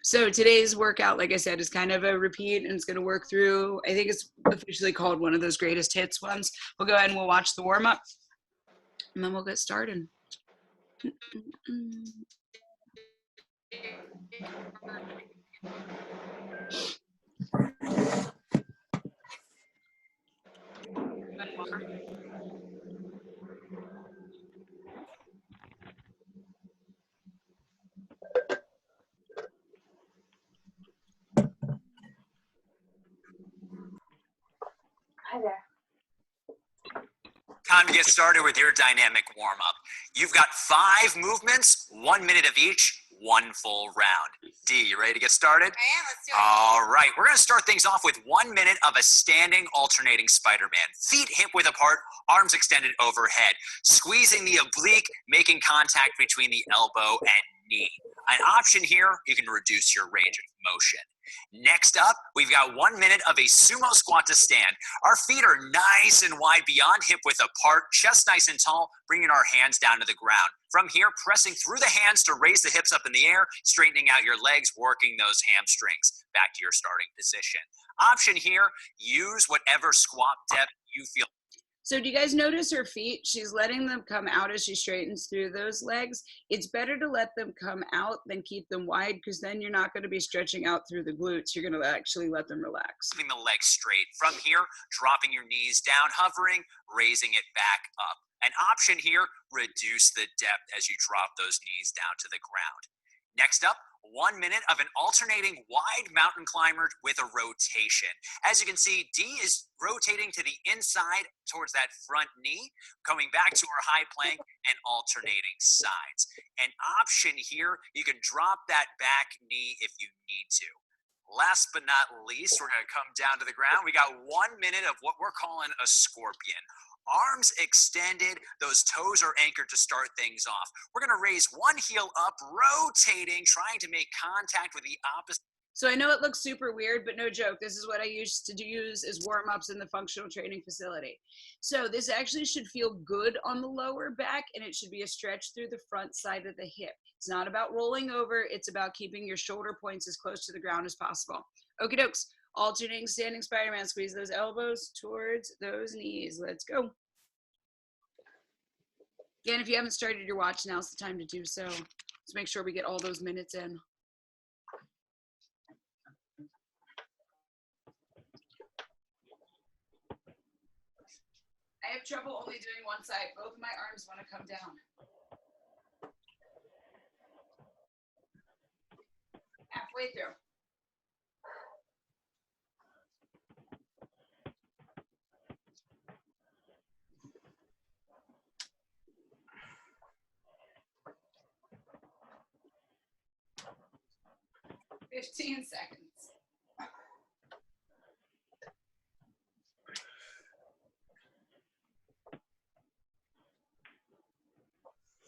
So today's workout, like I said, is kind of a repeat and it's going to work through. I think it's officially called one of those greatest hits ones. We'll go ahead and we'll watch the warm up and then we'll get started. Hi there. Time to get started with your dynamic warm-up. You've got 5 movements, 1 minute of each, 1 full round. D, you ready to get started? I am. Let's do it. All right, we're going to start things off with 1 minute of a standing alternating Spider-Man. Feet hip-width apart, arms extended overhead. Squeezing the oblique, making contact between the elbow and knee. An option here, you can reduce your range of motion. Next up, we've got 1 minute of a sumo squat to stand. Our feet are nice and wide beyond hip width apart, chest nice and tall, bringing our hands down to the ground. From here, pressing through the hands to raise the hips up in the air, straightening out your legs, working those hamstrings. Back to your starting position. Option here, use whatever squat depth you feel. So do you guys notice her feet? She's letting them come out as she straightens through those legs. It's better to let them come out than keep them wide because then you're not going to be stretching out through the glutes. You're going to actually let them relax. Keeping the legs straight. From here, dropping your knees down, hovering, raising it back up. An option here, reduce the depth as you drop those knees down to the ground. Next up, 1 minute of an alternating wide mountain climber with a rotation. As you can see, D is rotating to the inside towards that front knee, coming back to our high plank and alternating sides. An option here, you can drop that back knee if you need to. Last but not least, we're going to come down to the ground. We got 1 minute of what we're calling a scorpion. Arms extended, those toes are anchored to start things off. We're going to raise one heel up, rotating, trying to make contact with the opposite. So I know it looks super weird, but no joke. This is what I used to use as warm-ups in the functional training facility. So this actually should feel good on the lower back, and it should be a stretch through the front side of the hip. It's not about rolling over. It's about keeping your shoulder points as close to the ground as possible. Okie dokes. Alternating standing Spider-Man. Squeeze those elbows towards those knees. Let's go. Again, if you haven't started your watch, now's the time to do so. Let's make sure we get all those minutes in. I have trouble only doing one side. Both of my arms want to come down. Halfway through. "15 seconds.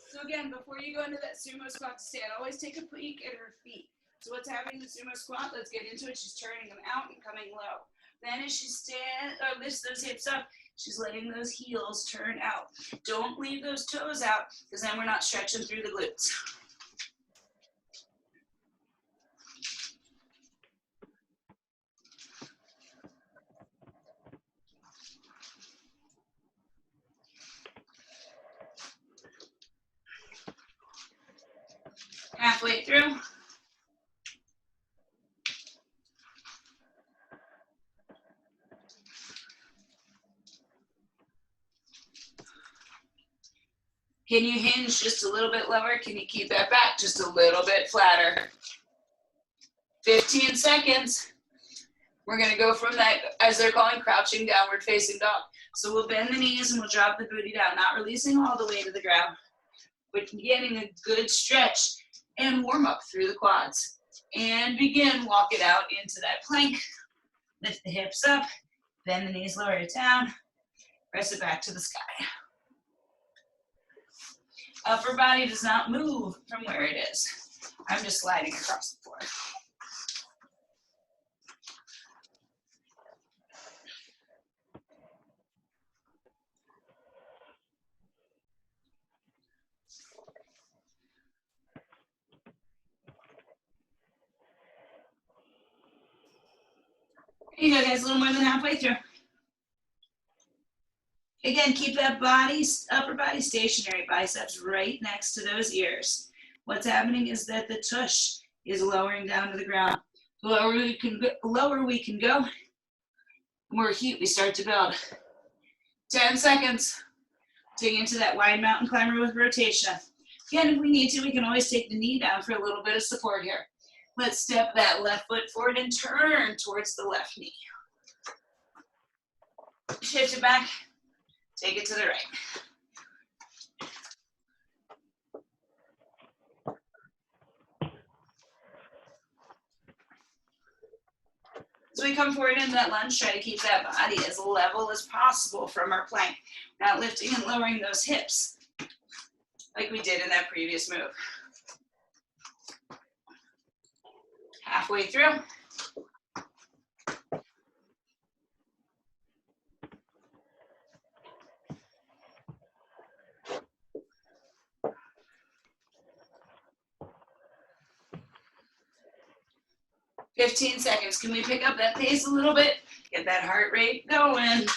So again, before you go into that sumo squat to stand, always take a peek at her feet. So what's happening in the sumo squat? Let's get into it. She's turning them out and coming low. Then as she lifts those hips up, she's letting those heels turn out. Don't leave those toes out because then we're not stretching through the glutes. Halfway through. Can you hinge just a little bit lower? Can you keep that back just a little bit flatter? 15 seconds. We're going to go from that, as they're calling, crouching downward facing dog. So we'll bend the knees and we'll drop the booty down, not releasing all the way to the ground, but getting a good stretch and warm up through the quads. And begin, walk it out into that plank. Lift the hips up, bend the knees, lower it down, press it back to the sky. Upper body does not move from where it is. I'm just sliding across the floor. There you go, guys, a little more than halfway through. Again, keep that upper body stationary, biceps right next to those ears. What's happening is that the tush is lowering down to the ground. The lower we can go, the more heat we start to build. 10 seconds. Dig into that wide mountain climber with rotation. Again, if we need to, we can always take the knee down for a little bit of support here. Let's step that left foot forward and turn towards the left knee. Shift it back, take it to the right. As we come forward into that lunge, try to keep that body as level as possible from our plank. Not lifting and lowering those hips like we did in that previous move. Halfway through. "15 seconds. Can we pick up that pace a little bit? Get that heart rate going.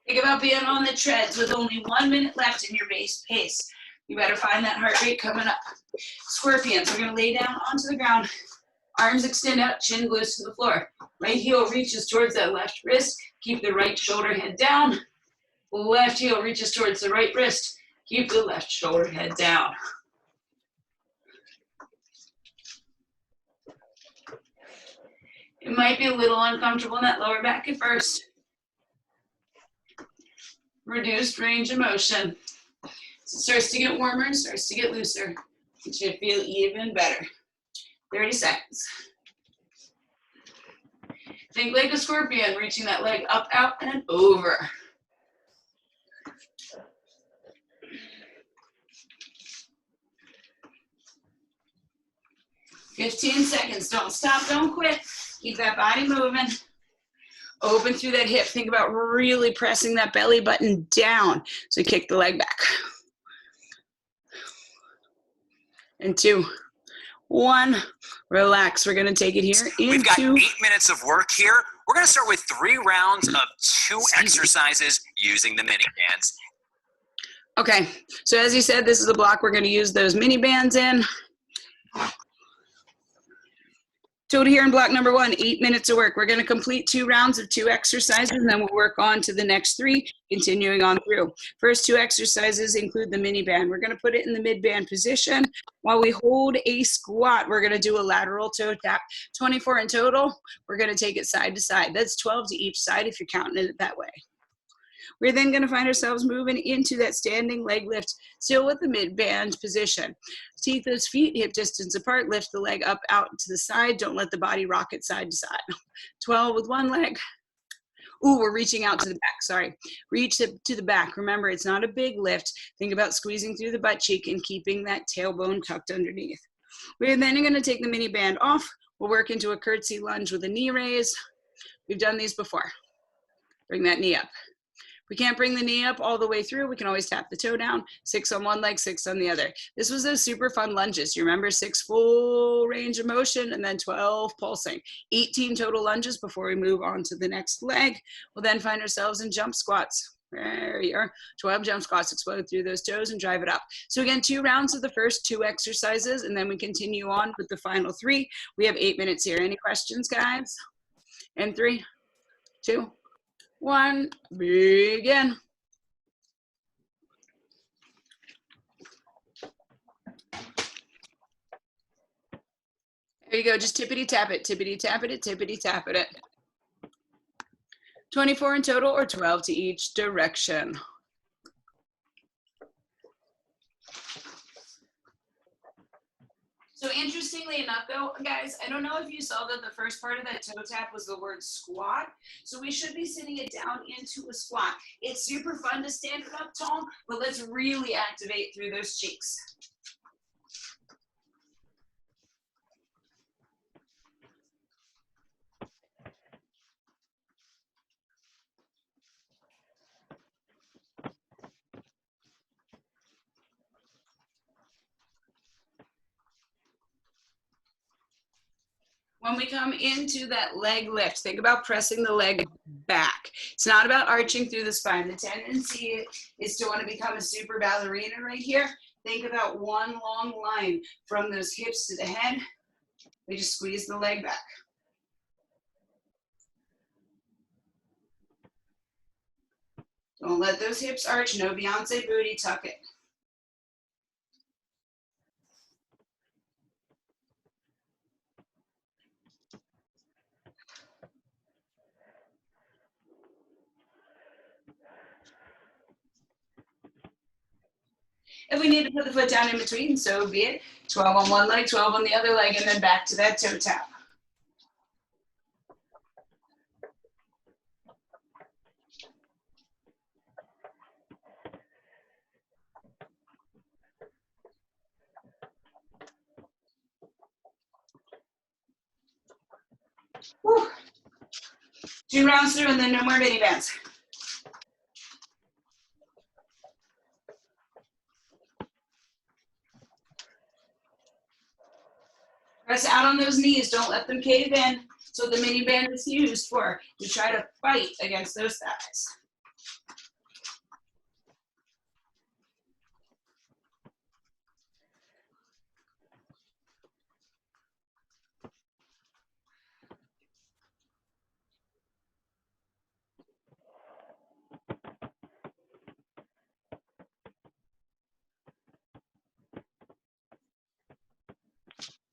Think about being on the treads with only 1 minute left in your base pace. You better find that heart rate coming up. Scorpions, we're gonna lay down onto the ground. Arms extend out, chin glues to the floor. Right heel reaches towards that left wrist. Keep the right shoulder head down. Left heel reaches towards the right wrist. Keep the left shoulder head down. It might be a little uncomfortable in that lower back at first. Reduced range of motion. So it starts to get warmer, starts to get looser. It should feel even better. 30 seconds. Think like a scorpion, reaching that leg up, out, and over. "15 seconds. Don't stop, don't quit. Keep that body moving. Open through that hip. Think about really pressing that belly button down. So kick the leg back. And 2, 1. Relax. We're going to take it here into... We've got 8 minutes of work here. We're going to start with 3 rounds of 2 exercises using the mini bands. Okay. So as you said, this is the block we're going to use those mini bands in. Total here in block number 1, 8 minutes of work. We're going to complete 2 rounds of 2 exercises, and then we'll work on to the next 3, continuing on through. First 2 exercises include the mini band. We're going to put it in the mid band position. While we hold a squat, we're going to do a lateral toe tap. 24 in total. We're going to take it side to side. That's 12 to each side if you're counting it that way. We're then going to find ourselves moving into that standing leg lift, still with the mid-band position. Teeth those feet hip distance apart, lift the leg up, out to the side. Don't let the body rock it side to side. 12 with one leg. Ooh, we're reaching out to the back, sorry. Reach to the back. Remember, it's not a big lift. Think about squeezing through the butt cheek and keeping that tailbone tucked underneath. We're then going to take the mini band off. We'll work into a curtsy lunge with a knee raise. We've done these before. Bring that knee up. We can't bring the knee up all the way through. We can always tap the toe down, 6 on one leg, 6 on the other. This was those super fun lunges. You remember 6 full range of motion and then 12 pulsing. 18 total lunges before we move on to the next leg. We'll then find ourselves in jump squats. There you are. 12 jump squats, explode through those toes and drive it up. So again, 2 rounds of the first 2 exercises, and then we continue on with the final 3. We have 8 minutes here. Any questions, guys? And 3, 2, 1, begin. There you go, just tippity tap it, tippity tap it, tippity tap it. 24 in total or 12 to each direction. So interestingly enough though, guys, I don't know if you saw that the first part of that toe tap was the word squat. So we should be sitting it down into a squat. It's super fun to stand it up tall, but let's really activate through those cheeks. When we come into that leg lift, think about pressing the leg back. It's not about arching through the spine. The tendency is to want to become a super ballerina right here. Think about one long line from those hips to the head. We just squeeze the leg back. Don't let those hips arch. No Beyonce booty. Tuck it. If we need to put the foot down in between, so be it. 12 on one leg, 12 on the other leg, and then back to that toe tap. Woo. 2 rounds through and then no more mini bands. Press out on those knees. Don't let them cave in. So the mini band is used for. You try to fight against those thighs.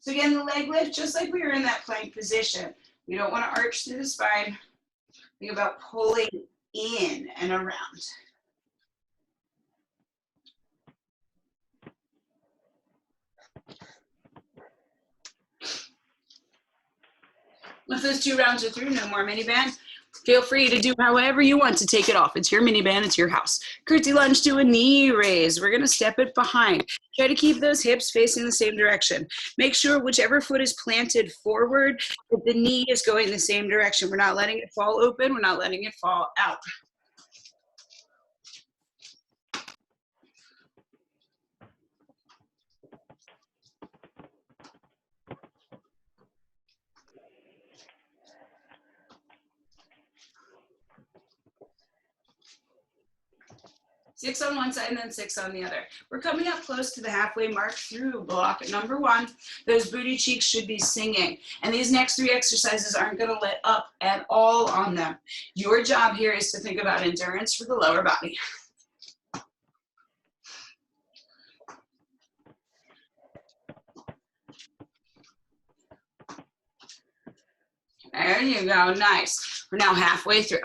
So again, the leg lift, just like we were in that plank position. We don't want to arch through the spine. Think about pulling in and around. If those 2 rounds are through, no more mini band. Feel free to do however you want to take it off. It's your mini band, it's your house. Curtsy lunge to a knee raise. We're gonna step it behind. Try to keep those hips facing the same direction. Make sure whichever foot is planted forward, that the knee is going the same direction. We're not letting it fall open, we're not letting it fall out. Six on one side and then 6 on the other. We're coming up close to the halfway mark through block number 1. Those booty cheeks should be singing. And these next 3 exercises aren't going to let up at all on them. Your job here is to think about endurance for the lower body. There you go, nice. We're now halfway through.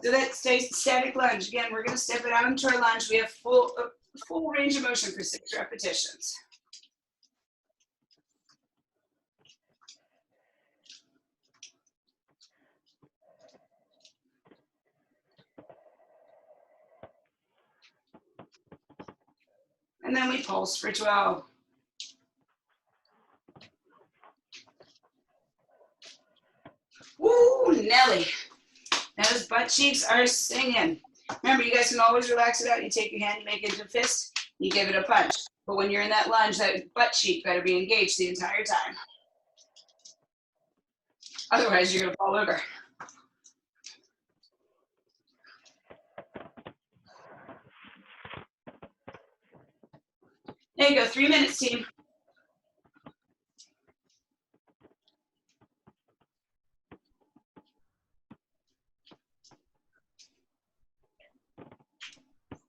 So that stays static lunge. Again, we're gonna step it out into our lunge. We have full range of motion for 6 repetitions. And then we pulse for 12. Woo, Nelly. Those butt cheeks are singing. Remember, you guys can always relax it out. You take your hand, you make it into a fist, you give it a punch. But when you're in that lunge, that butt cheek better be engaged the entire time. Otherwise, you're gonna fall over. There you go, 3 minutes, team.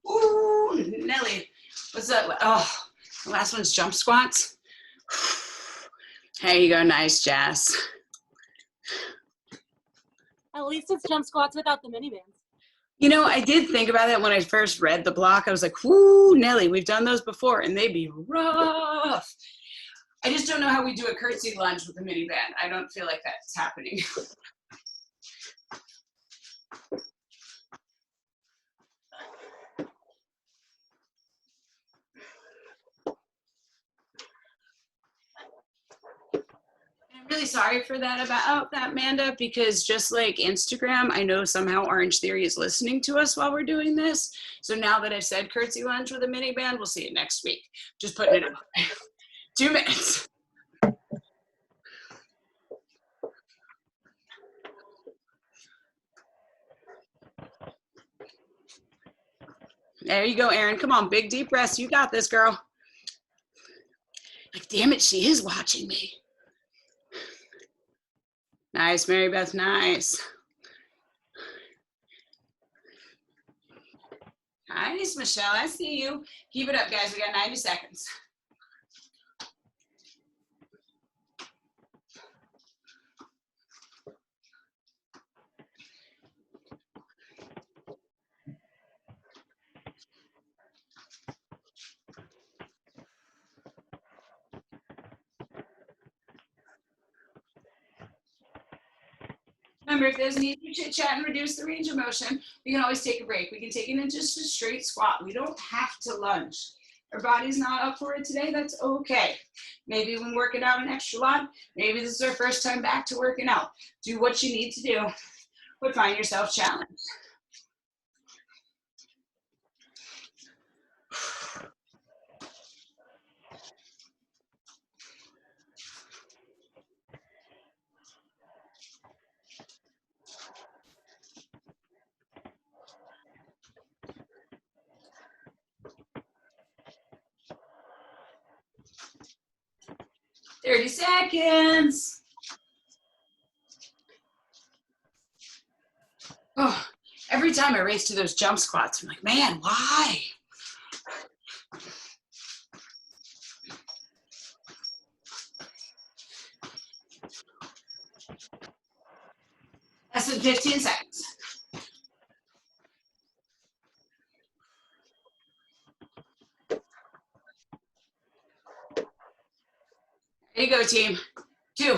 Ooh, Nelly. What's that? Oh, the last one's jump squats. There you go, nice, Jess. At least it's jump squats without the mini bands. You know, I did think about that when I first read the block. I was like, whoo, Nelly, we've done those before, and they'd be rough. I just don't know how we do a curtsy lunge with a mini band. I don't feel like that's happening. I'm really really sorry for that about that, Amanda, because just like Instagram, I know somehow Orange Theory is listening to us while we're doing this. So now that I've said curtsy lunge with a mini band, we'll see you next week. Just putting it out. 2 minutes. There you go, Erin. Come on, big deep breaths. You got this, girl. Like, damn it, she is watching me. Nice, Mary Beth, nice. Nice, Michelle, I see you. Keep it up, guys. We got 90 seconds. Remember, if there's a need to chit chat and reduce the range of motion, we can always take a break. We can take it in just a straight squat. We don't have to lunge. Our body's not up for it today, that's okay. Maybe we've been working out an extra lot. Maybe this is our first time back to working out. Do what you need to do, but find yourself challenged. "30 seconds. Oh, every time I race to those jump squats, I'm like, man, why? Less than 15 seconds. There you go, team. 2,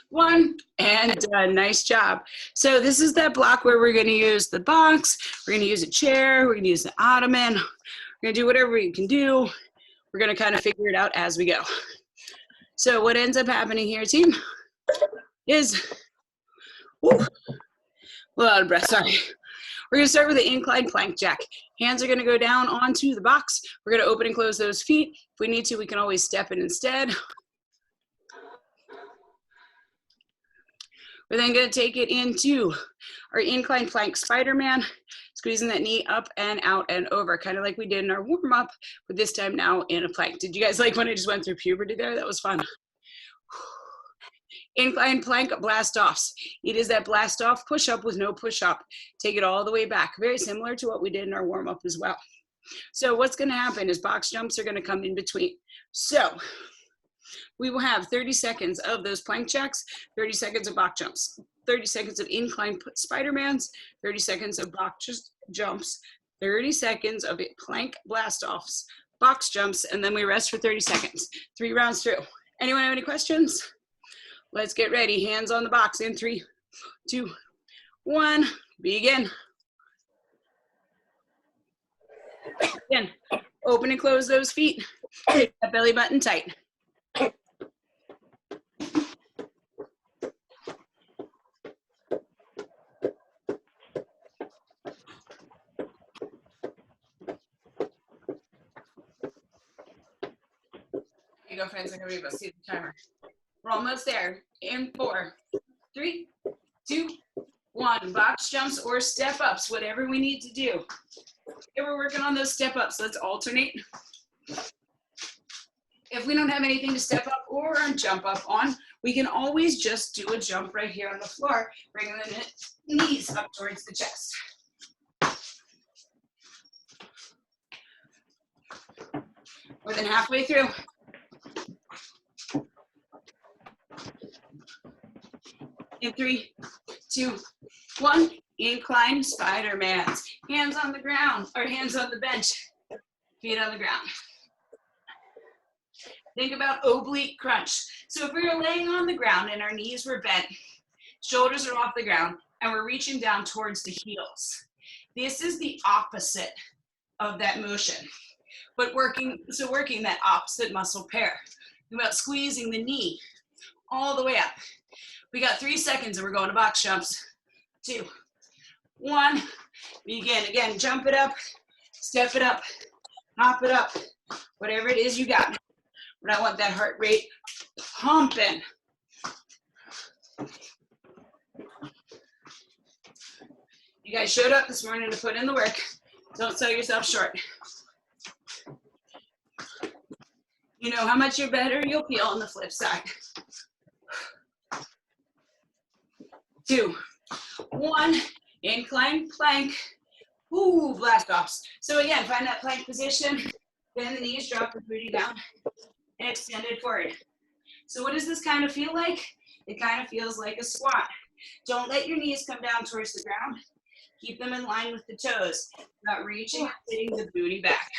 1, and done. Nice job. So this is that block where we're going to use the box, we're going to use a chair, we're going to use the ottoman, we're going to do whatever we can do. We're going to kind of figure it out as we go. So what ends up happening here, team, is, woo, a lot of breath, sorry. We're going to start with the incline plank jack. Hands are going to go down onto the box. We're going to open and close those feet. If we need to, we can always step in instead. We're then going to take it into our incline plank Spider-Man, squeezing that knee up and out and over, kind of like we did in our warm-up, but this time now in a plank. Did you guys like when I just went through puberty there? That was fun. Incline plank blast-offs. It is that blast-off push-up with no push-up. Take it all the way back. Very similar to what we did in our warm-up as well. So what's going to happen is box jumps are going to come in between. So we will have 30 seconds of those plank jacks, 30 seconds of box jumps, 30 seconds of incline Spider-Mans, 30 seconds of box jumps, 30 seconds of plank blast-offs, box jumps, and then we rest for 30 seconds. 3 rounds through. Anyone have any questions? Let's get ready. Hands on the box in 3, 2, 1. Begin. Again, open and close those feet. Keep that belly button tight. Here you go, friends. I'm going to see the timer. We're almost there. In 4, 3, 2, 1. Box jumps or step ups, whatever we need to do. Okay, we're working on those step ups. Let's alternate. If we don't have anything to step up or jump up on, we can always just do a jump right here on the floor, bringing the knees up towards the chest. More than halfway through. In 3, 2, 1, incline Spider-Mans. Hands on the ground, or hands on the bench, feet on the ground. Think about oblique crunch. So if we were laying on the ground and our knees were bent, shoulders are off the ground, and we're reaching down towards the heels. This is the opposite of that motion, but working that opposite muscle pair. Think about squeezing the knee all the way up. We got 3 seconds and we're going to box jumps. 2, 1, begin. Again, jump it up, step it up, hop it up, whatever it is you got. But I want that heart rate pumping. You guys showed up this morning to put in the work. Don't sell yourself short. You know how much you're better you'll feel on the flip side. 2, 1, incline plank. Ooh, blast offs. So again, find that plank position, bend the knees, drop the booty down, and extend it forward. So what does this kind of feel like? It kind of feels like a squat. Don't let your knees come down towards the ground. Keep them in line with the toes, not reaching and sitting the booty back.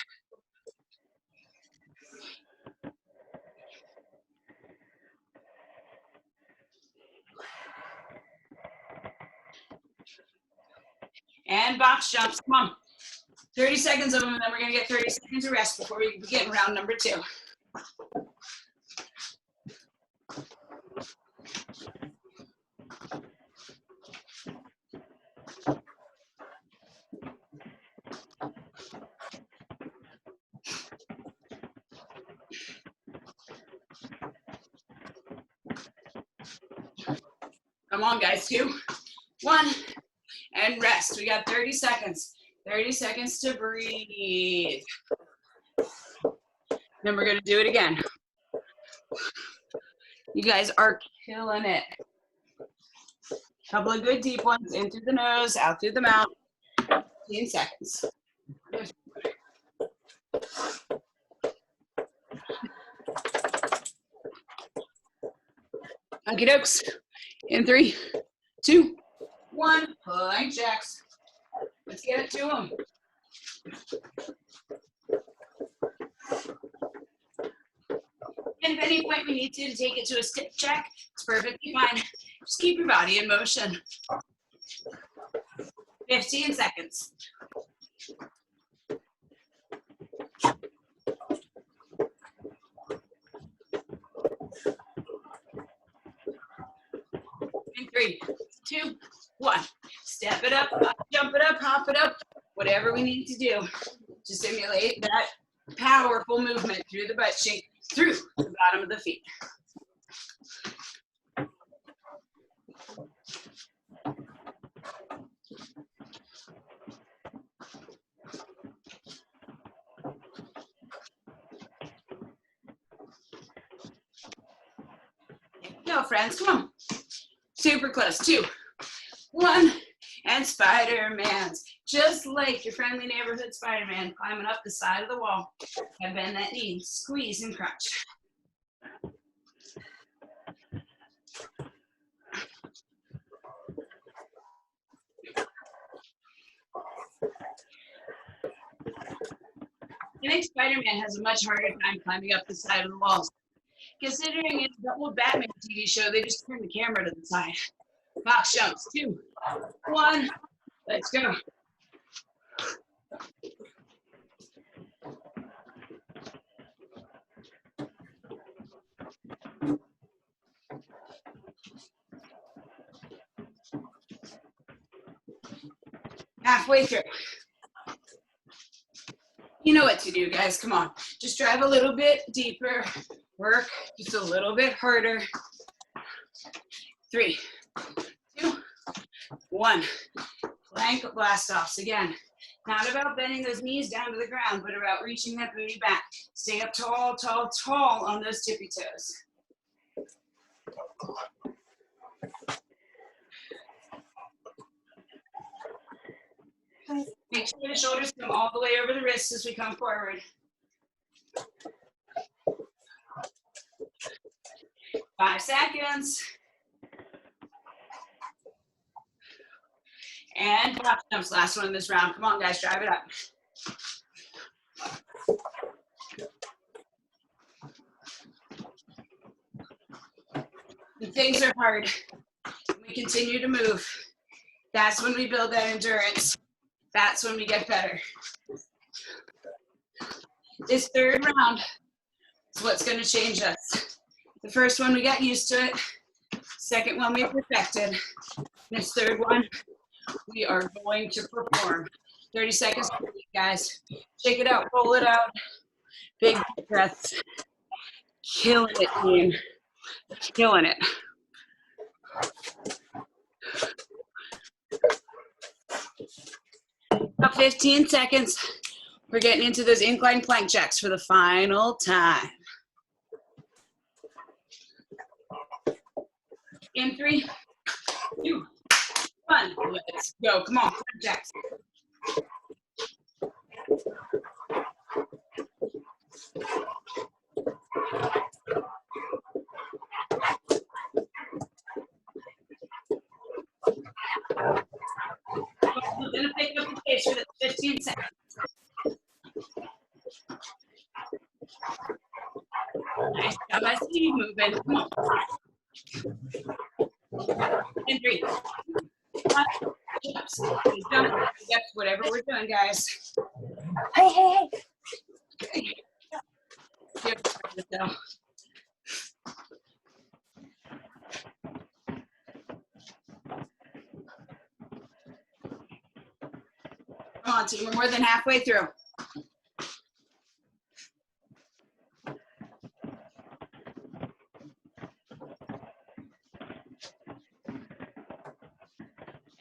And box jumps, come on. 30 seconds of them, and then we're gonna get 30 seconds of rest before we begin round number 2. Come on, guys, 2, 1, and rest. We got 30 seconds. 30 seconds to breathe. Then we're gonna do it again. You guys are killing it. Couple of good deep ones, in through the nose, out through the mouth. 15 seconds. Okie dokes. In 3, 2, 1, plank jacks. Let's get it to them. And if at any point we need to take it to a stiff check, it's perfectly fine. Just keep your body in motion. 15 seconds. In 3, 2, 1. Step it up, jump it up, hop it up, whatever we need to do to simulate that powerful movement through the butt cheek, through the bottom of the feet. Go, friends, come on. Super close. 2, 1, and Spider-Man's. Just like your friendly neighborhood Spider-Man climbing up the side of the wall. And bend that knee, squeeze and crunch. I think Spider-Man has a much harder time climbing up the side of the walls. Considering it's the old Batman TV show, they just turn the camera to the side. Box jumps. 2, 1, let's go. Halfway through. You know what to do, guys. Come on. Just drive a little bit deeper. Work just a little bit harder. 3, 2, 1. Plank blast offs again. Not about bending those knees down to the ground, but about reaching that booty back. Stay up tall, tall, tall on those tippy toes. Make sure the shoulders come all the way over the wrists as we come forward. 5 seconds. And box jumps, last one in this round. Come on, guys, drive it up. When things are hard, we continue to move. That's when we build that endurance. That's when we get better. This third round is what's going to change us. The first one, we got used to it. Second one, we perfected. This third one, we are going to perform. 30 seconds, guys. Shake it out, roll it out. Big breaths. Killing it, team. Killing it. About 15 seconds. We're getting into those incline plank jacks for the final time. In 3, 2, 1. Let's go. Come on, plank jacks. We're gonna pick up the pace for the 15 seconds. Nice job. I see you moving. Come on. In 3, 1. Jumps. Yep, whatever we're doing, guys. Hey. Okay. Yep. Come on, team. We're more than halfway through.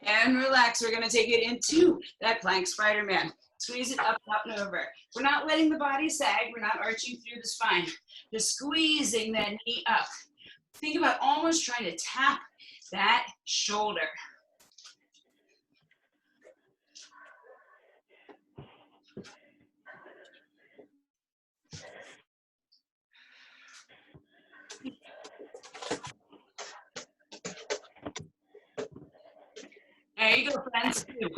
And relax. We're going to take it into that plank Spider-Man. Squeeze it up, up, and over. We're not letting the body sag. We're not arching through the spine. Just squeezing that knee up. Think about almost trying to tap that shoulder. There you go, friends. 2,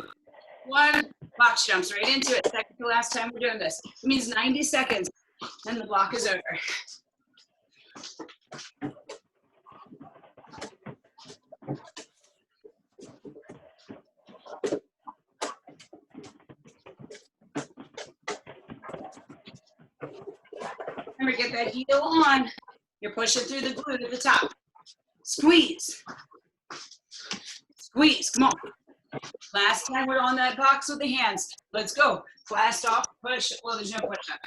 1, box jumps right into it. Second to last time we're doing this. It means 90 seconds, and the block is over. Remember, get that heel on. You're pushing through the glute at the top. Squeeze. Squeeze, come on. Last time we're on that box with the hands. Let's go. Blast off, push. Well, there's no push up.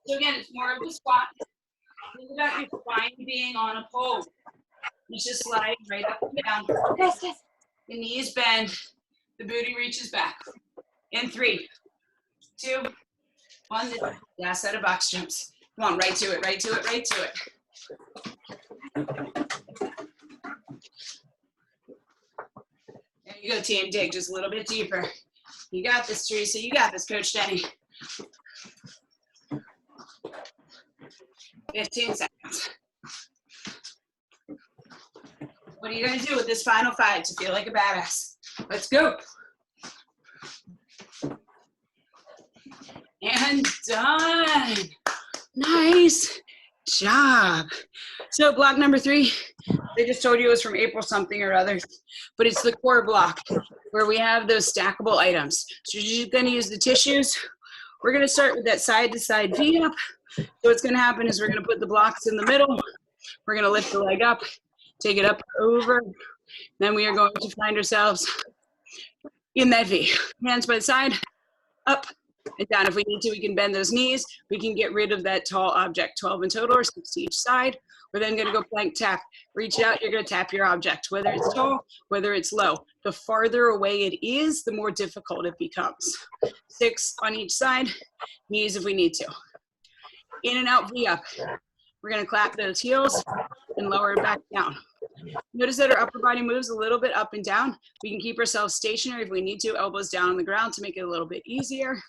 So again, it's more of a squat. Think about your spine being on a pole. It's just sliding right up and down. Yes. The knees bend. The booty reaches back. In 3, 2, 1. Last set of box jumps. Come on, right to it, right to it, right to it. There you go, team. Dig just a little bit deeper. You got this, Teresa. You got this, Coach Denny. 15 seconds. What are you going to do with this final 5 to feel like a badass? Let's go. And done. Nice job. So block number 3, they just told you it was from April something or other, but it's the core block where we have those stackable items. So you're just going to use the tissues. We're going to start with that side to side V up. So what's going to happen is we're going to put the blocks in the middle. We're going to lift the leg up, take it up over. Then we are going to find ourselves in that V. Hands by the side, up and down. If we need to, we can bend those knees. We can get rid of that tall object, 12 in total or 6 to each side. We're then going to go plank tap. Reach out, you're going to tap your object, whether it's tall, whether it's low. The farther away it is, the more difficult it becomes. 6 on each side, knees if we need to. In and out V up. We're going to clap those heels and lower it back down. Notice that our upper body moves a little bit up and down. We can keep ourselves stationary if we need to, elbows down on the ground to make it a little bit easier.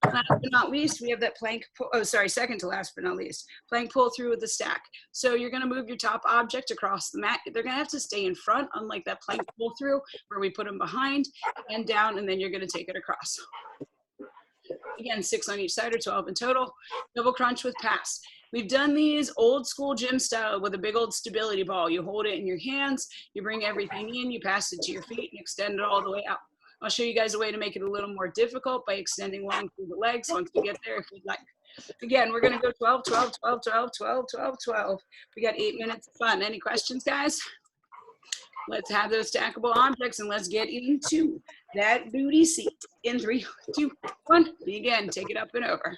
Last but not least, we have that plank, second to last but not least, plank pull through with the stack. So you're gonna move your top object across the mat. They're gonna have to stay in front, unlike that plank pull through where we put them behind and down, and then you're gonna take it across. Again, 6 on each side or 12 in total. Double crunch with pass. We've done these old school gym style with a big old stability ball. You hold it in your hands, you bring everything in, you pass it to your feet and extend it all the way out. I'll show you guys a way to make it a little more difficult by extending long through the legs once you get there if you'd like. Again, we're gonna go 12, 12, 12, 12, 12, 12, 12. We got 8 minutes of fun. Any questions, guys? Let's have those stackable objects and let's get into that booty seat. In 3, 2, 1, begin. Take it up and over.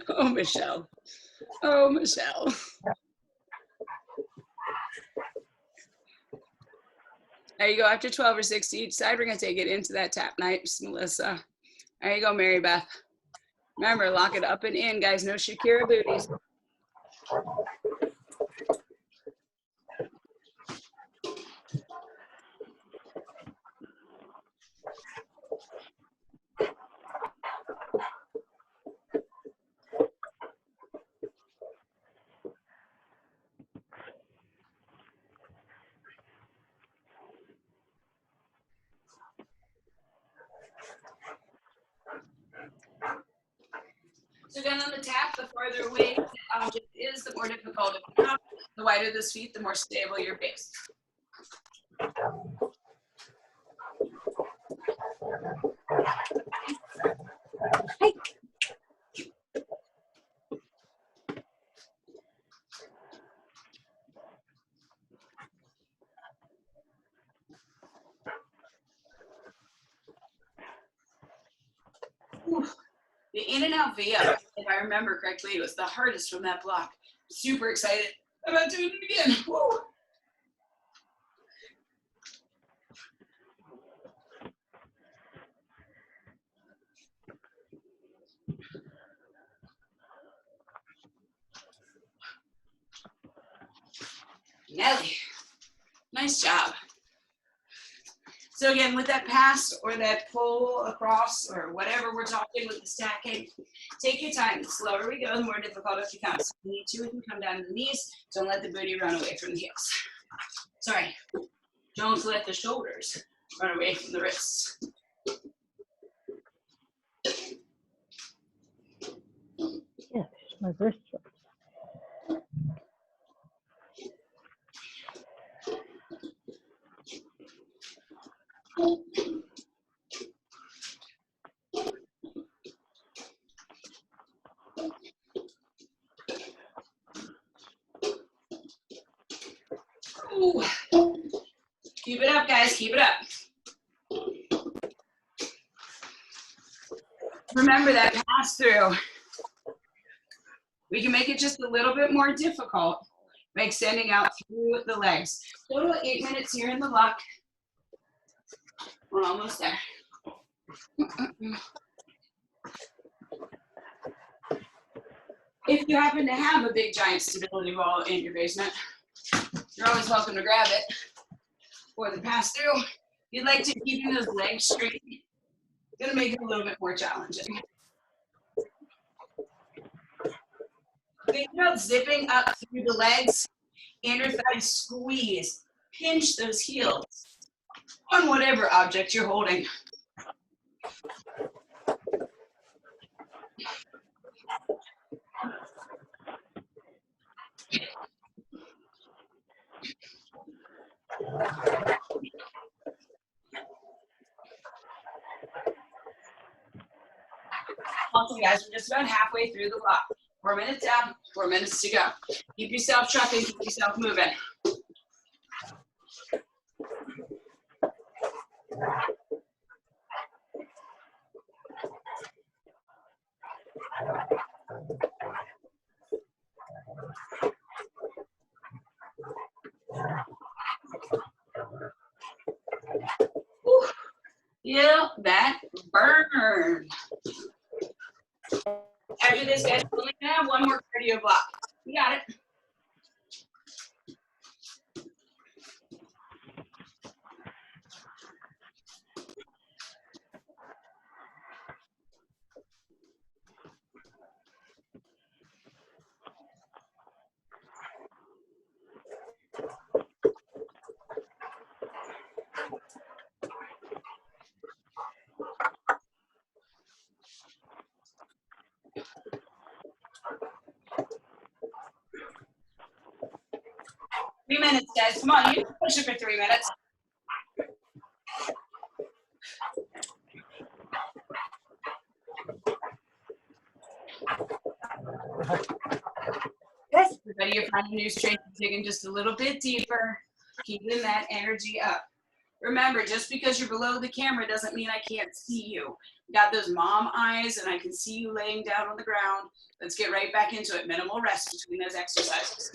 Oh, Michelle. Oh, Michelle. There you go. After 12 or 60 each side, we're going to take it into that tap night, Melissa. There you go, Mary Beth. Remember, lock it up and in, guys. No Shakira booties. So again, on the tap, the farther away the object is, the more difficult it becomes. The wider the feet, the more stable your base. Hey. Oof. The in and out V-up, if I remember correctly, was the hardest from that block. Super excited about doing it again. Woo. Nelly, nice job. So again, with that pass or that pull across or whatever we're talking with the stacking, take your time. The slower we go, the more difficult it becomes. If you need to, we can come down to the knees. Don't let the booty run away from the heels. Sorry, don't let the shoulders run away from the wrists. Yeah, my wrist. Ooh. Keep it up, guys. Keep it up. Remember that pass through. We can make it just a little bit more difficult by extending out through the legs. Total 8 minutes here in the lock. We're almost there. If you happen to have a big giant stability ball in your basement, you're always welcome to grab it for the pass through. If you'd like to keep those legs straight, it's gonna make it a little bit more challenging. Think about zipping up through the legs, inner thigh squeeze, pinch those heels on whatever object you're holding. Awesome, guys, we're just about halfway through the block. 4 minutes down, 4 minutes to go. Keep yourself trucking, keep yourself moving. Whew. Feel that burn. After this, guys, we're only gonna have one more cardio block. You got it. 3 minutes, guys. Come on, you can push it for 3 minutes. Yes. Everybody, you're finding new strength, digging just a little bit deeper, keeping that energy up. Remember, just because you're below the camera doesn't mean I can't see you. Got those mom eyes and I can see you laying down on the ground. Let's get right back into it. Minimal rest between those exercises.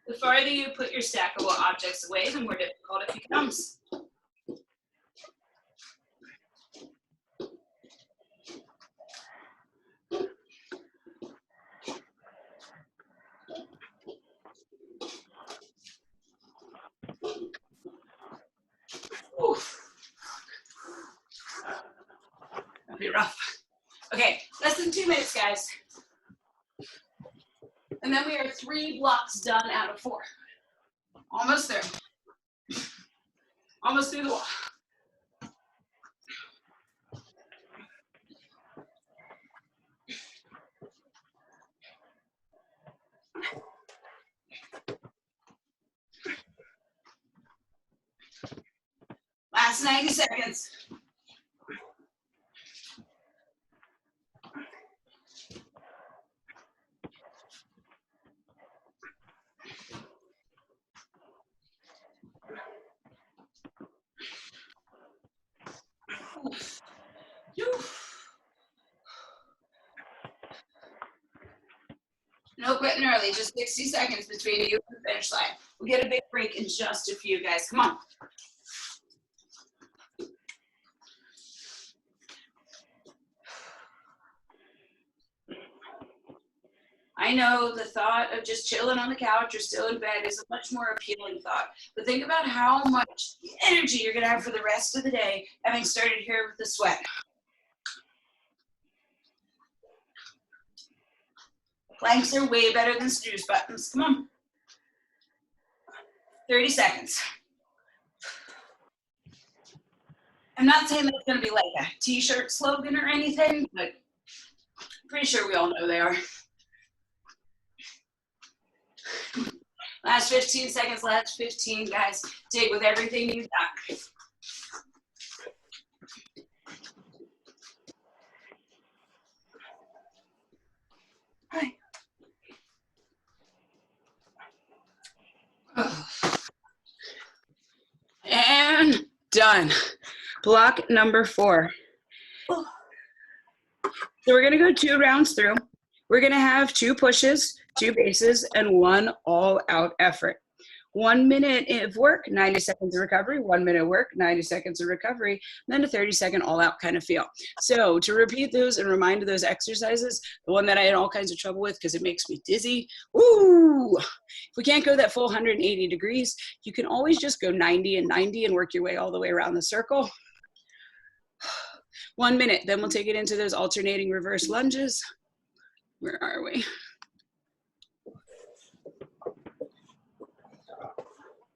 The farther you put your stackable objects away, the more difficult it becomes. Oof. That'll be rough. Okay, less than 2 minutes, guys. And then we are 3 blocks done out of 4. Almost there. Almost through the wall. Last 90 seconds. No quitting early, just 60 seconds between you and the finish line. We'll get a big break in just a few, guys. Come on. I know the thought of just chilling on the couch or still in bed is a much more appealing thought, but think about how much energy you're gonna have for the rest of the day, having started here with the sweat. Planks are way better than snooze buttons. Come on. 30 seconds. I'm not saying that it's gonna be like a t-shirt slogan or anything, but I'm pretty sure we all know they are. Last 15 seconds, last 15, guys. Dig with everything you've got. And done. Block number 4. So we're gonna go 2 rounds through. We're gonna have 2 pushes, 2 bases, and 1 all-out effort. 1 minute of work, 90 seconds of recovery, 1 minute of work, 90 seconds of recovery, and then a 30-second all-out kind of feel. So to repeat those and remind of those exercises, the one that I had all kinds of trouble with because it makes me dizzy, woo! If we can't go that full 180 degrees, you can always just go 90 and 90 and work your way all the way around the circle. 1 minute, then we'll take it into those alternating reverse lunges. Where are we?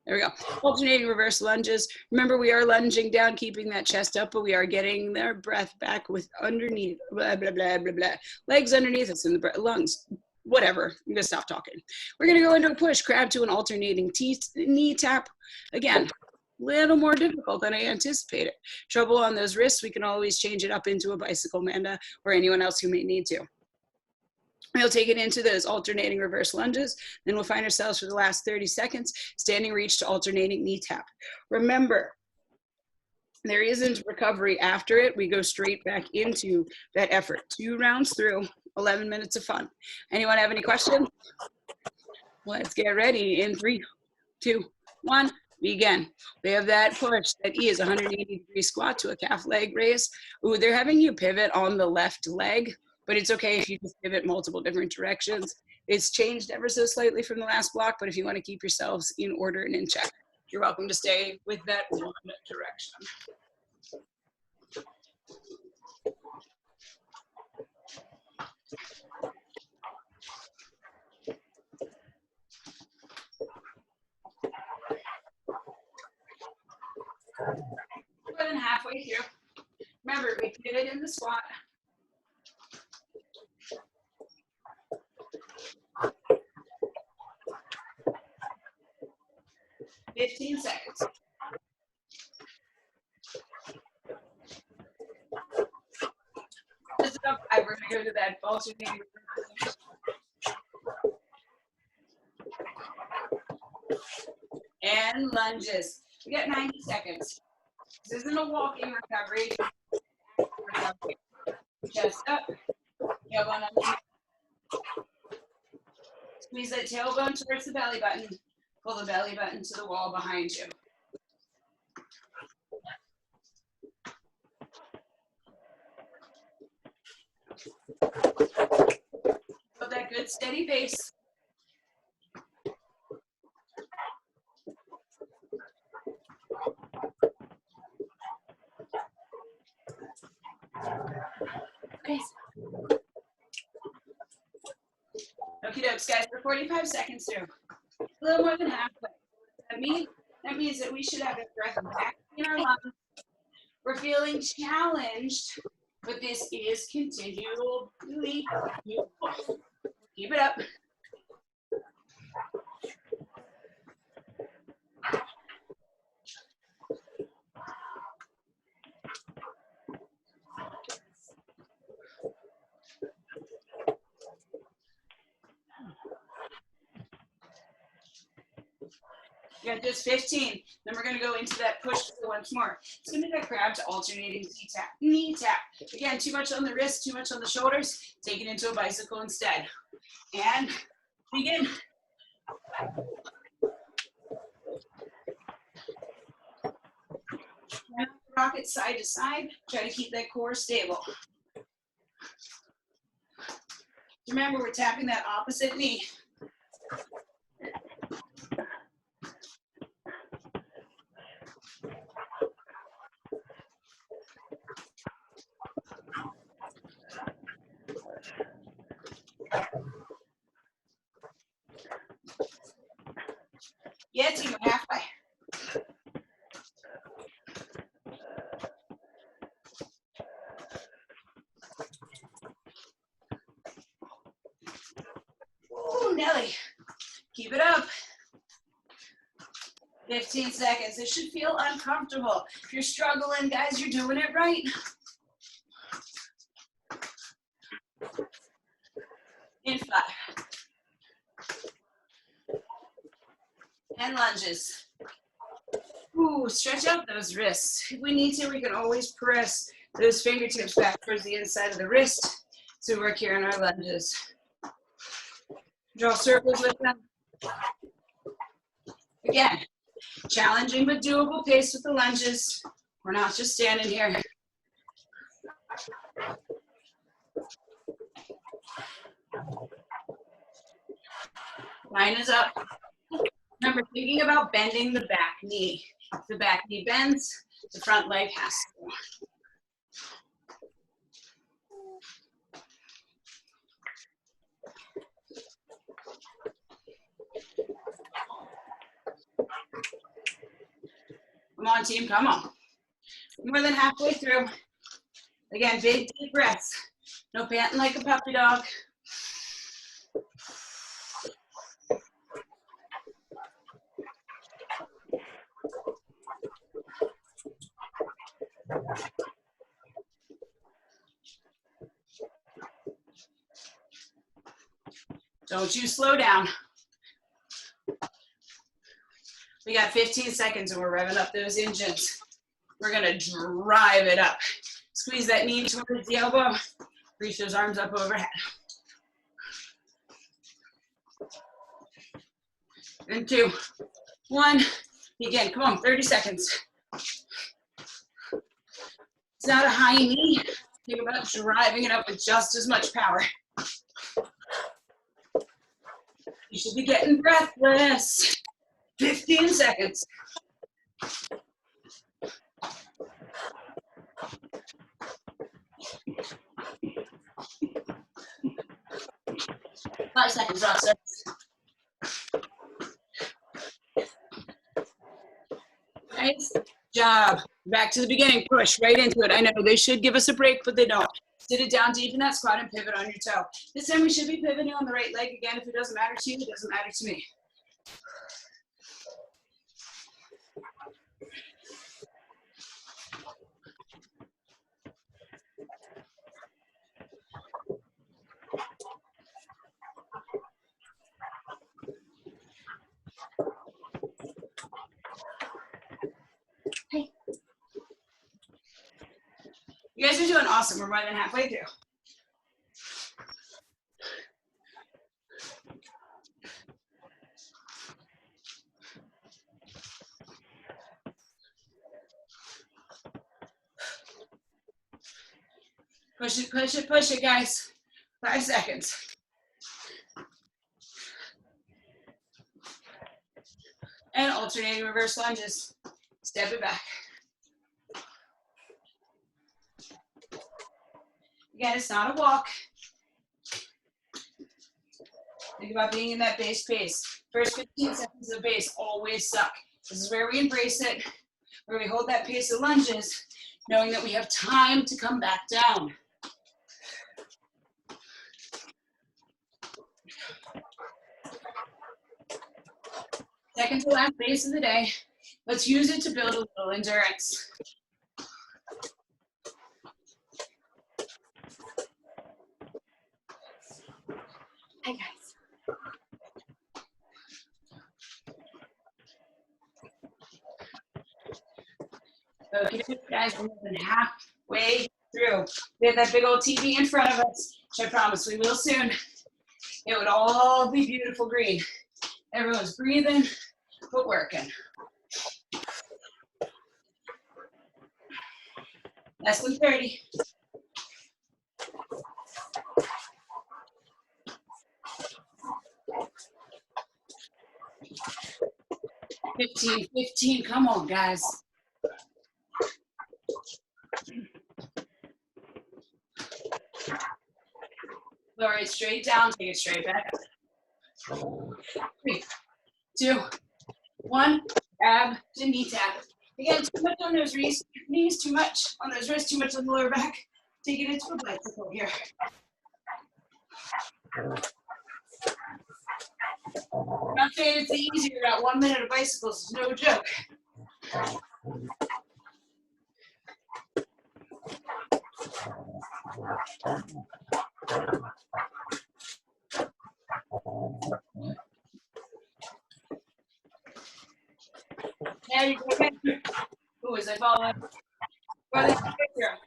There we go. Alternating reverse lunges. Remember, we are lunging down, keeping that chest up, but we are getting their breath back with underneath, blah, blah, blah, blah, blah. Legs underneath us in the lungs. Whatever. I'm going to stop talking. We're going to go into a push, crab to an alternating knee tap. Again, little more difficult than I anticipated. Trouble on those wrists, we can always change it up into a bicycle, Manda, or anyone else who may need to. We'll take it into those alternating reverse lunges. Then we'll find ourselves for the last 30 seconds, standing reach to alternating knee tap. Remember, there isn't recovery after it. We go straight back into that effort. 2 rounds through, 11 minutes of fun. Anyone have any questions? Let's get ready in 3, 2, 1. Begin. We have that push that is 180-degree squat to a calf leg raise. Ooh, they're having you pivot on the left leg, but it's okay if you just pivot multiple different directions. It's changed ever so slightly from the last block, but if you want to keep yourselves in order and in check, you're welcome to stay with that one direction. More than halfway through. Remember, we pivot in the squat. $15 seconds. Just up 5. We're gonna go to that alternating. And lunges. We got 90 seconds. This isn't a walking recovery. Chest up. Tailbone up. Squeeze that tailbone towards the belly button. Pull the belly button to the wall behind you. Put that good steady pace. Okay. Okie dokes, guys, we're 45 seconds through. A little more than halfway. That means that we should have a breath back in our lungs. We're feeling challenged, but this is continually beautiful. Keep it up. You got just 15. Then we're gonna go into that push once more. It's gonna be that crab to alternating knee tap. Again, too much on the wrist, too much on the shoulders. Take it into a bicycle instead. And begin. Rock it side to side. Try to keep that core stable. Remember, we're tapping that opposite knee. Yeah, team, we're halfway. Ooh, Nelly. Keep it up. 15 seconds. It should feel uncomfortable. If you're struggling, guys, you're doing it right. In 5. And lunges. Ooh, stretch out those wrists. If we need to, we can always press those fingertips back towards the inside of the wrist to work here in our lunges. Draw circles with them. Again, challenging but doable pace with the lunges. We're not just standing here. Line is up. Remember, thinking about bending the back knee. If the back knee bends, the front leg has to. Come on, team, come on. More than halfway through. Again, big deep breaths. No panting like a puppy dog. Don't you slow down. We got 15 seconds and we're revving up those engines. We're gonna drive it up. Squeeze that knee towards the elbow. Reach those arms up overhead. And 2, 1, begin. Come on, 30 seconds. It's not a high knee. Think about driving it up with just as much power. You should be getting breathless. 15 seconds. Five seconds, Ross. Nice. Job. Back to the beginning. Push right into it. I know they should give us a break, but they don't. Sit it down deep in that squat and pivot on your toe. This time we should be pivoting on the right leg. Again, if it doesn't matter to you, it doesn't matter to me. Hey. You guys are doing awesome. We're more than halfway through. Push it, push it, push it, guys. 5 seconds. And alternating reverse lunges. Step it back. Again, it's not a walk. Think about being in that base pace. First 15 seconds of base always suck. This is where we embrace it, where we hold that pace of lunges, knowing that we have time to come back down. Second to last base of the day. Let's use it to build a little endurance. Hi, guys. Okay, guys, we're more than halfway through. We have that big old TV in front of us, which I promise we will soon. It would all be beautiful green. Everyone's breathing, but working. Less than 30. $15, come on, guys. Lower it straight down, take it straight back up. 3, 2, 1, grab the knee tap. Again, too much on those knees, too much on those wrists, too much on the lower back. Take it into a bicycle here. I'm not saying it's the easier route. 1 minute of bicycles is no joke. There you go. Ooh, as I fall in. Brother, here.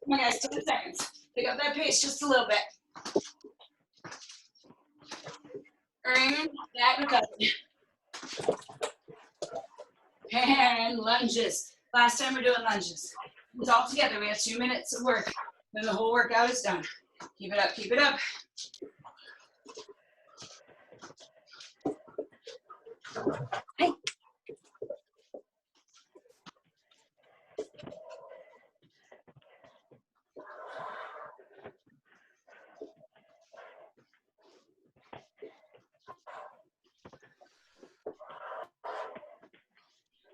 Come on, guys, 10 seconds. Pick up that pace just a little bit. Earn that recovery. And lunges. Last time we're doing lunges. It's all together. We have 2 minutes of work. Then the whole workout is done. Keep it up, keep it up. Hey.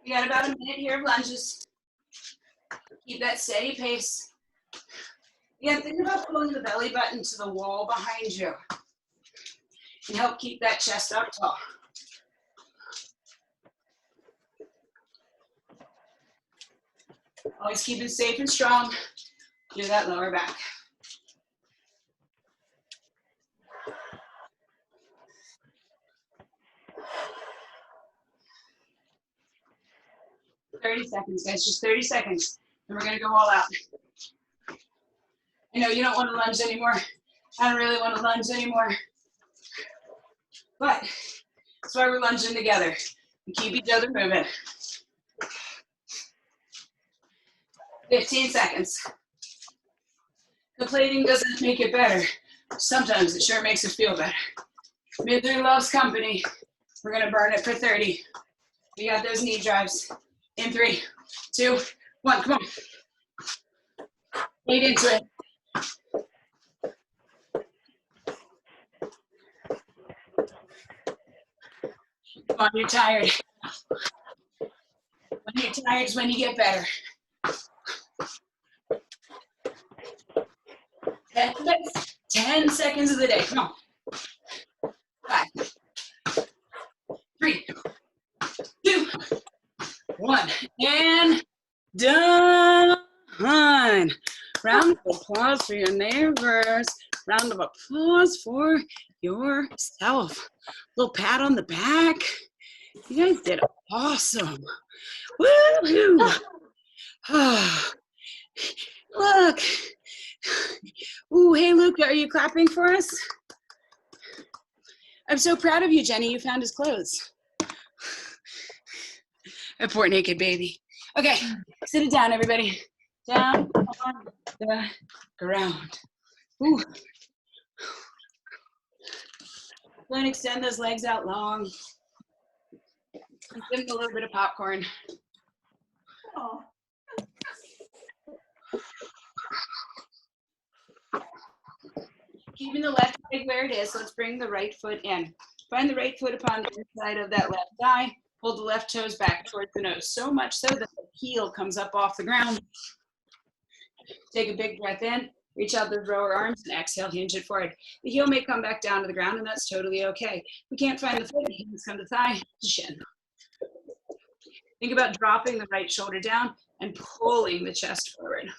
We got about a minute here of lunges. Keep that steady pace. Again, think about pulling the belly button to the wall behind you and help keep that chest up tall. Always keep it safe and strong. Do that lower back. $30 seconds, guys, just 30 seconds. And we're gonna go all out. I know you don't want to lunge anymore. I don't really want to lunge anymore. But that's why we're lunging together. We keep each other moving. 15 seconds. Complaining doesn't make it better. Sometimes it sure makes it feel better. Misery loves company. We're gonna burn it for 30. We got those knee drives. In 3, 2, One, come on. 8 into it. Come on, you're tired. When you're tired is when you get better. 10 seconds of the day. Come on. 5, 3, 2, 1, and done. Round of applause for your neighbors. Round of applause for yourself. Little pat on the back. You guys did awesome. Woohoo! Look. Ooh, hey, Luca, are you clapping for us? I'm so proud of you, Jenny. You found his clothes. A poor naked baby. Okay, sit it down, everybody. Down on the ground. Ooh. Go and extend those legs out long. And give them a little bit of popcorn. Oh. Keeping the left leg where it is, let's bring the right foot in. Find the right foot upon the inside of that left thigh. Hold the left toes back towards the nose, so much so that the heel comes up off the ground. Take a big breath in, reach out those lower arms, and exhale, hinge it forward. The heel may come back down to the ground, and that's totally okay. If we can't find the foot, hands come to thigh, to shin. Think about dropping the right shoulder down and pulling the chest forward.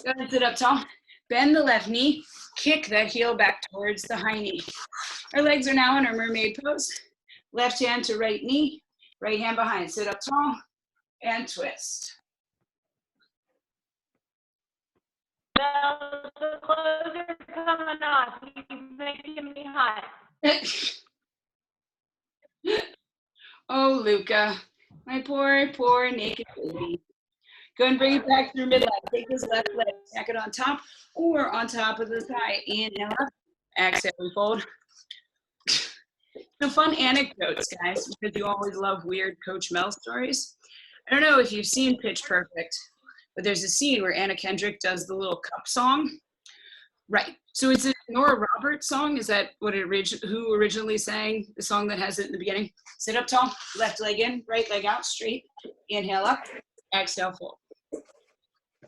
Go ahead and sit up tall. Bend the left knee, kick that heel back towards the high knee. Our legs are now in our mermaid pose. Left hand to right knee, right hand behind. Sit up tall and twist. Well, the clothes are coming off. You're making me hot. Oh, Luca, my poor, poor naked baby. Go and bring it back through midline. Take this left leg, stack it on top or on top of the thigh. Inhale up, exhale, we fold. Some fun anecdotes, guys, because you always love weird Coach Mel stories. I don't know if you've seen Pitch Perfect, but there's a scene where Anna Kendrick does the little cup song. Right. So it's a Nora Roberts song. Is that what who originally sang the song that has it in the beginning? Sit up tall, left leg in, right leg out, straight. Inhale up, exhale, fold.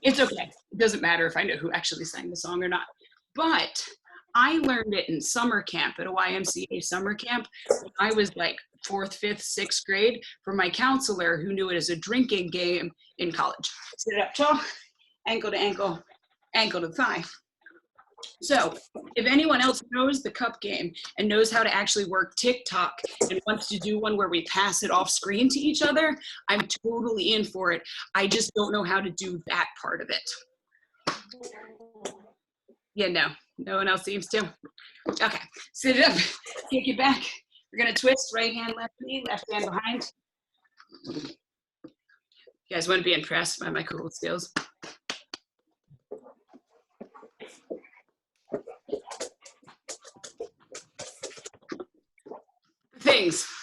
It's okay. It doesn't matter if I know who actually sang the song or not. But I learned it in summer camp at a YMCA summer camp when I was like 4th, 5th, 6th grade from my counselor who knew it as a drinking game in college. Sit up tall, ankle to ankle, ankle to thigh. So if anyone else knows the cup game and knows how to actually work TikTok and wants to do one where we pass it off screen to each other, I'm totally in for it. I just don't know how to do that part of it. Yeah, no one else seems to. Okay, sit it up, kick it back. We're gonna twist, right hand, left knee, left hand behind. You guys want to be impressed by my cool skills?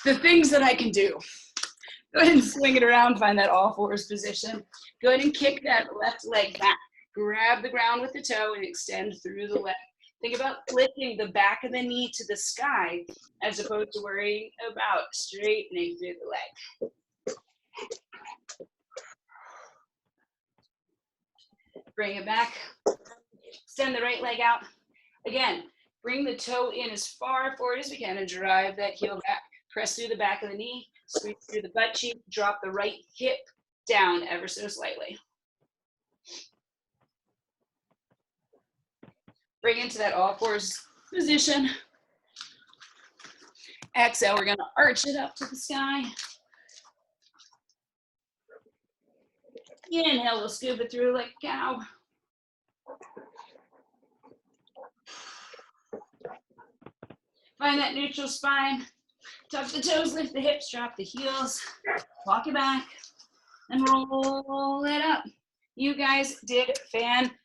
The things that I can do. Go ahead and swing it around, find that all fours position. Go ahead and kick that left leg back. Grab the ground with the toe and extend through the leg. Think about lifting the back of the knee to the sky as opposed to worrying about straightening through the leg. Bring it back. Extend the right leg out. Again, bring the toe in as far forward as we can and drive that heel back. Press through the back of the knee, squeeze through the butt cheek, drop the right hip down ever so slightly. Bring into that all fours position. Exhale, we're gonna arch it up to the sky. Inhale, we'll scoop it through like a cow. Find that neutral spine. Tuck the toes, lift the hips, drop the heels, walk it back, and roll it up. You guys did fantastic.